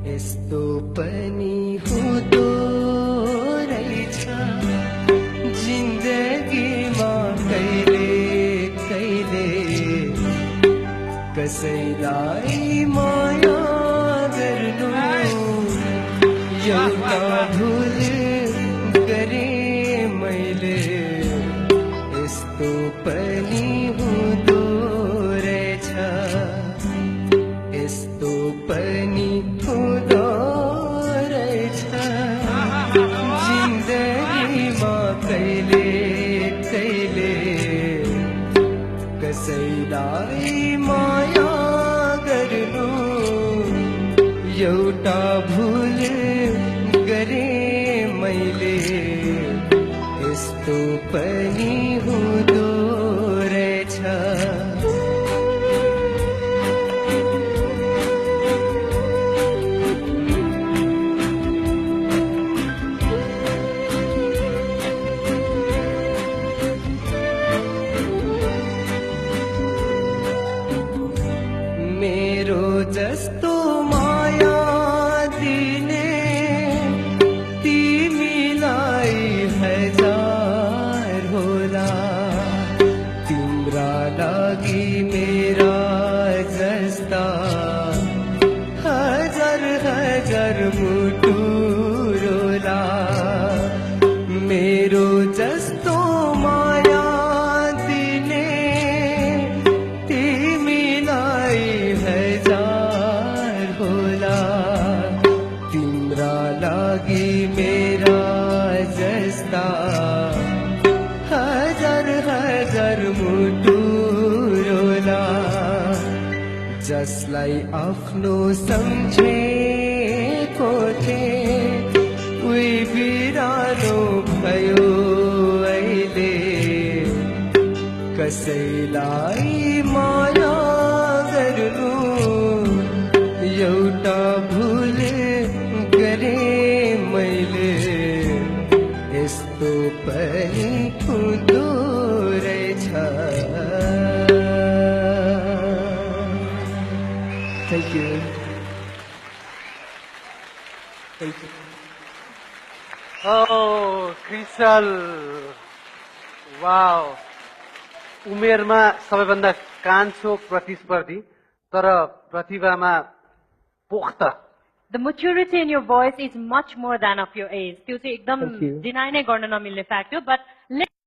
यस्तो पनि हुँदो रहेछ जिन्दगीमा कहिले कहिले कसैलाई माया गर्नु एउटा भुल गरे मैले यस्तो पनि हुँदो रहेछ यस्तो पनि हुँदो रहेछ जिन्दगीमा कहिले कहिले कसैलाई माया गर्नु एउटा भुल गरे मैले यस्तो पनि हुँदो रहेछ मेरो जस्तो माया दिने तिमीलाई हजार होला तिम्रा लागि मेरा जस्ता हजार हजार मुटु रोला मेरो जस्तो माया दिने तिमीलाई हजार होला तिम्रा लागि मेरा जस्ता हजार हजार मुटु रोला जसलाई आफ्नो सम्झेको थिए उही बिरानो भयो अहिले कसैलाई माया गर्नु एउटा भुल गरे मैले यस्तो पनि हुँदो रहेछ Thank you. Thank you. Oh, CRISIL वाव उमेरमा सबैभन्दा कान्छो प्रतिस्पर्धी तर प्रतिभामा पोख्त The maturity in your voice is much more than of your age. त्यो चाहिँ एकदम Thank you. deny नै गर्न नमिल्ने fact हो, but